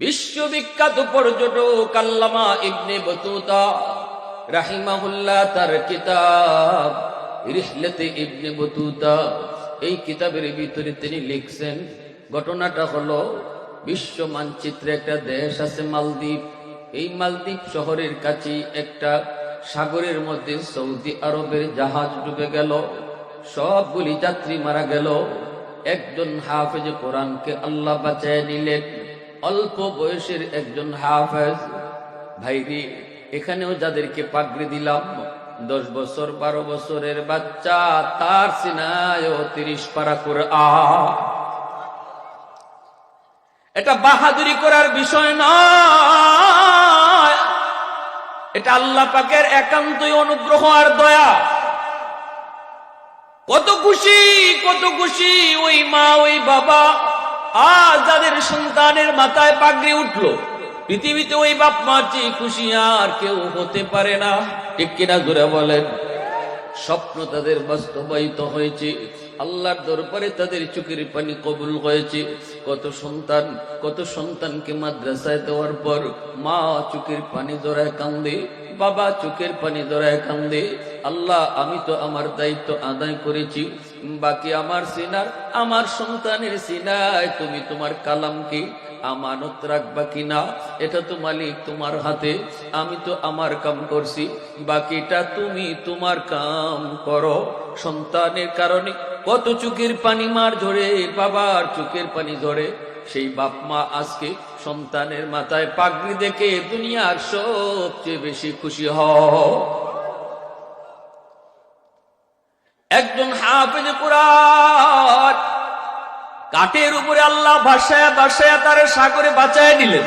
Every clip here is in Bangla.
বিশ্ববিখ্যাত পর্যটক আল্লামা ইবনে বতুতা রাহিমাহুল্লাহ তার কিতাব রিহলাতে ইবনে বতুতা, এই কিতাবের ভিতরে তিনি লিখছেন, ঘটনাটা হলো বিশ্ব মানচিত্রে একটা দেশ আছে মালদ্বীপ। এই মালদ্বীপ শহরের কাছে একটা সাগরের মধ্যে সৌদি আরবের জাহাজ ডুবে গেল, সবগুলি যাত্রী মারা গেল। একজন হাফেজ কোরআনকে আল্লাহ বাঁচায় নিলেন, অল্প বয়সের একজন হাফেজ। ভাইরি, এখানেও যাদেরকে পাগড়ি দিলাম, 10 বছর 12 বছরের বাচ্চা, তার সিনায় 30 পারা কোরআন। এটা বাহাদুরি করার বিষয় নয়, এটা আল্লাহ পাকের একান্তই অনুগ্রহ আর দয়া। কত খুশি, কত খুশি ওই মা ওই বাবা আজ যাদের সন্তানের মাথায় পাগড়ি উঠলো। পৃথিবীতে ওই বাপ মা চেয়ে খুশি আর কেউ হতে পারে না, ঠিক কিনা জোরে বলেন। স্বপ্ন তাদের বাস্তবায়িত হয়েছে, আল্লাহর দরবারে তাদের চোখের পানি কবুল হয়েছে। কত সন্তানকে মাদ্রাসায় দেওয়ার পর মা চোখের পানি জড়ায় কান্দে, বাবা চোখের পানি জড়ায় কান্দে। আল্লাহ, আমি তো আমার দায়িত্ব আদায় করেছি, বাকি আমার সিনার, আমার সন্তানের সিনায় তুমি তোমার কালামকে আমানত রাখবা কিনা, এটা তো মালিক তোমার হাতে। আমি তো আমার কাম করছি, বাকিটা তুমি তোমার কাম করো। সন্তানের কারণে কত চোখের পানি মার ঝরে, বাবার চোখের পানি ঝরে। সেই বাপ মা আজকে সন্তানের মাথায় পাগড়ি দেখে দুনিয়ার সবচেয়ে বেশি খুশি হয়। একজন হাফেজ কোরআন কাঠের উপরে আল্লাহ ভাসায়া ভাসায়া তারে সাগরে বাঁচায় নিলেন।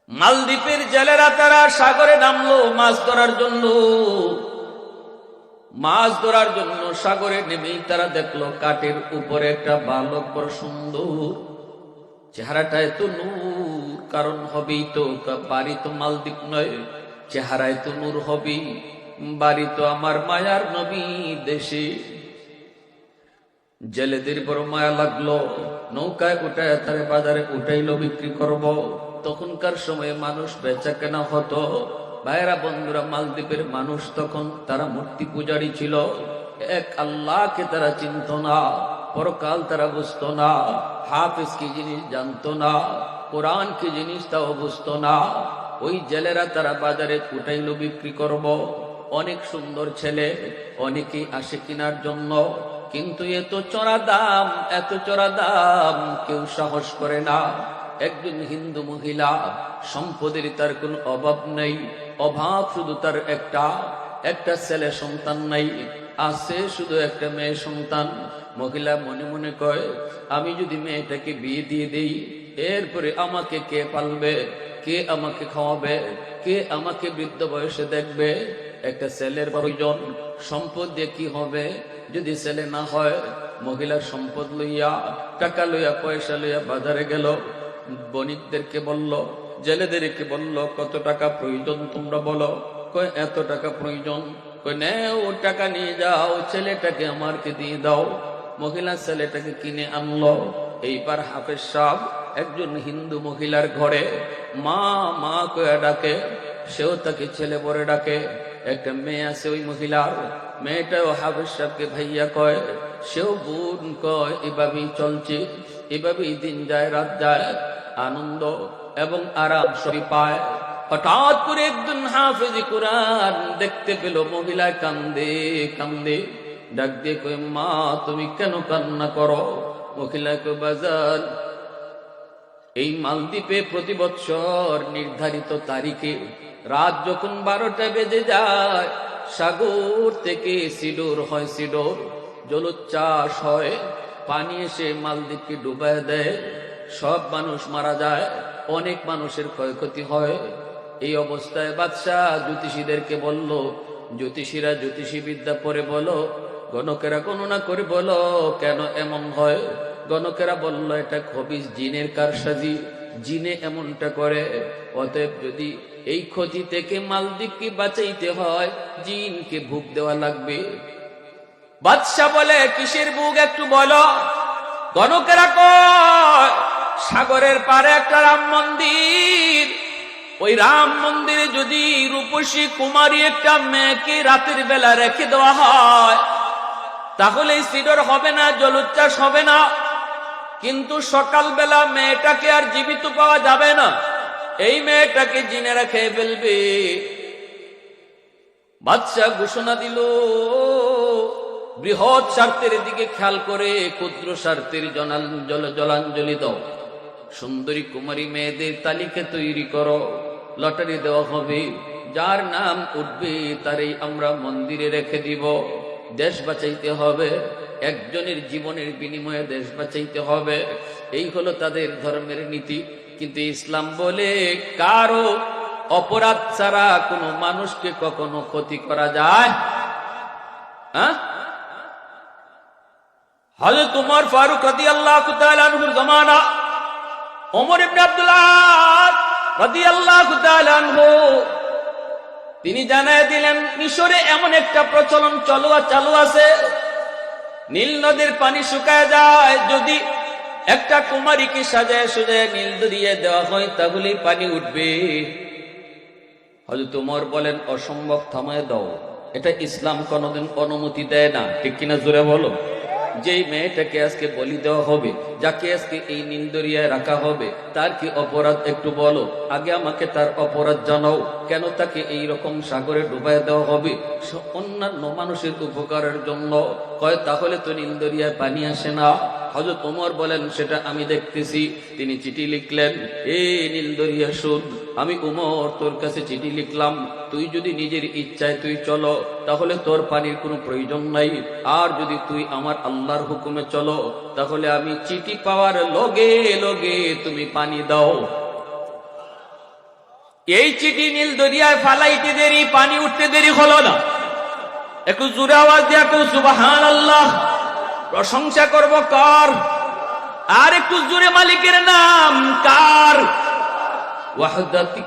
মালদ্বীপের জেলেরা তারা সাগরে নামলো মাছ ধরার জন্য। মাছ ধরার জন্য সাগরে নেমেই তারা দেখলো কাঠের উপরে একটা বালক, বড় সুন্দর চেহারাটা, এত নূর। কারণ হবেই তো, বাড়ি তো মালদ্বীপ নয়, চেহারায় তো নূর হবেই। বাড়ি তো আমার মায়ার নবী দেশে। জেলেদের বড় মায়া লাগলো, নৌকায় উঠায় তারে বাজারে উঠাইলো বিক্রি করব। তখনকার সময়ে মানুষ বেচা কেনা হতো। ভাইরা বন্ধুরা, মালদ্বীপের মানুষ তখন তারা মূর্তি পূজারী ছিল। এক আল্লাহকে তারা চিনত না, পরকাল তারা বুঝতো না, হাফেজ কি জিনিস জানতো না, কোরআন কি জিনিস তাও বুঝতো না। ওই জেলেরা তারা বাজারে উঠাইলো বিক্রি করব। অনেক সুন্দর ছেলে, অনেকেই আসে কেনার জন্য, কিন্তু এত চড়া দাম, এত চড়া দাম কেউ সাহস করে না। একজন হিন্দু মহিলা, সম্পদের তার কোনো অভাব নেই, অভাব শুধু তার একটা ছেলে সন্তান নাই, আছে শুধু একটা মেয়ে সন্তান। মহিলা মনে মনে কয়, আমি যদি মেয়েটাকে বিয়ে দিয়ে দেই, এরপরে আমাকে কে পালবে, কে আমাকে খাওয়াবে, কে আমাকে বৃদ্ধ বয়সে দেখবে। একটা ছেলের প্রয়োজন, সম্পদ দিয়ে কি হবে যদি ছেলে না হয়। মহিলার সম্পদ লইয়া, টাকা লইয়া, পয়সা লইয়া বাজারে গেল। বণিকদেরকে বলল, জেলেদেরকে বলল, কত টাকা প্রয়োজন তোমরা বলো। কয় এত টাকা প্রয়োজন। কয় নেও, টাকা নিয়ে যাও, ছেলেটাকে আমাকে দিয়ে দাও। মহিলা ছেলেটাকে কিনে আনলো। এইবার হাফেজ সাহেব একজন হিন্দু মহিলার ঘরে মা মা কয়ে ডাকে, সেও তাকে ছেলে বলে ডাকে। একটা মেয়ে আছে ওই মহিলার, মেয়েটাও হাফেজ সাহেবকে ভাইয়া কয়, সেও বোন কয়। এভাবেই চলছে, এভাবেই দিন যায় রাত যায়, আনন্দ এবং আরাম সবই পায়। হঠাৎ করে একজন হাফেজ কোরআন দেখতে পেল মহিলা কান্দে কান্দে, ডাক দিয়ে কয়, মা তুমি কেন কান্না করো? মহিলা কয়, বাজার, এই মালদ্বীপে প্রতি বৎসর নির্ধারিত তারিখে রাত যখন 12টা বেজে যায়, সাগর থেকে সিডোর হয়, সিডোর জলোচ্ছ্বাস হয়, পানি এসে মালদ্বীপকে ডুবায় দেয়, সব মানুষ মারা যায়, অনেক মানুষের ক্ষয়ক্ষতি হয়। এই অবস্থায় বাদশাহ জ্যোতিষীদেরকে বলল, জ্যোতিষীরা জ্যোতিষী বিদ্যা পড়ে বলো, গণকেরা গণনা করে বলো কেন এমন হয়। গণকেরা বলল, এটা খবিস জিনের কারসাজি, জিনে এমনটা করে। অতএব যদি এই ক্ষতি থেকে মালদ্বীপকে বাঁচাইতে হয়, জিনকে ভোগ দেওয়া লাগবে। বাদশা বলে, কিসের ভোগ একটু বলো। গণকেরা কয়, সাগরের পারে একটা রাম মন্দির, ওই রাম মন্দিরে যদি রূপসী কুমারী একটা মেয়েকে রাতের বেলা রেখে দেওয়া হয়, তাহলে সিডর হবে না, জলোচ্ছ্বাস হবে না। কিন্তু সকালবেলা মেয়েটাকে আর জীবিত পাওয়া যাবে না, এই মেয়েটাকে জিনেরা খেয়ে ফেলবে। বাদশা ঘোষণা দিল, বৃহৎ স্বার্থের দিকে খেয়াল করে ক্ষুদ্র স্বার্থের জলাঞ্জলি দাও। সুন্দরী কুমারী মেয়েদের তালিকা তৈরি করো, লটারি দেওয়া হবে, যার নাম উঠবে তারই আমরা মন্দিরে রেখে দিব। দেশ বাঁচাইতে হবে, একজনের জীবনের বিনিময়ে দেশ বাঁচাইতে হবে, এই হলো তাদের ধর্মের নীতি। কিন্তু ইসলাম বলে কারো অপরাধ ছাড়া কোনো মানুষকে কখনো ক্ষতি করা যায়? হ্যাঁ, হযরত ওমর ফারুক রাদিয়াল্লাহু তাআলা আনহুর জামানা, ওমর ইবনে আব্দুল্লাহ রাদিয়াল্লাহু তাআলা আনহু তিনি জানায় দিলেন, মিশরে এমন একটা প্রচলন চালু আছে, নীল নদীর পানি শুকায় যায়, যদি একটা কুমারীকে সাজায় সুজায় নীল দরিয়ে দেওয়া হয় তাহলে পানি উঠবে। হযরত ওমর বলেন, অসম্ভব, থামায় দাও, এটা ইসলাম কোনোদিন অনুমতি দেয় না। ঠিক কিনা জোরে বলো? যেই মেয়েটাকে আজকে বলি দেওয়া হবে, যাকে আজকে এই নীল দরিয়ায় রাখা হবে, তার কি অপরাধ একটু বলো, আগে আমাকে তার অপরাধ জানাও। কেন তাকে এই রকম সাগরে ডুবাই দেওয়া হবে? অন্যান্য মানুষের উপকারের জন্য। কয়, তাহলে তো নীল দরিয়ায় পানি আসে না। হযরত ওমর বলেন, সেটা আমি দেখতেছি। তিনি চিঠি লিখলেন, এ নীল দরিয়া শুন, আমি ওমর তোর কাছে চিঠি লিখলাম, তুই যদি নিজের ইচ্ছায় তুই চলো তাহলে তোর পানির কোনো প্রয়োজন নাই, আর যদি তুই আমার আল্লাহর হুকুমে চলো তাহলে আমি চিঠি পাওয়ার লগে লগে তুমি পানি দাও। এই চিঠি নীল দরিয়ায় ফালাইতে দেরি, পানি উঠতে দেরি হলো না। একটু জোরে আওয়াজ দিয়া কও সুবহানাল্লাহ। প্রশংসা করব কার? আর একটু জোরে মালিকের নাম কার? ওয়াহদাতি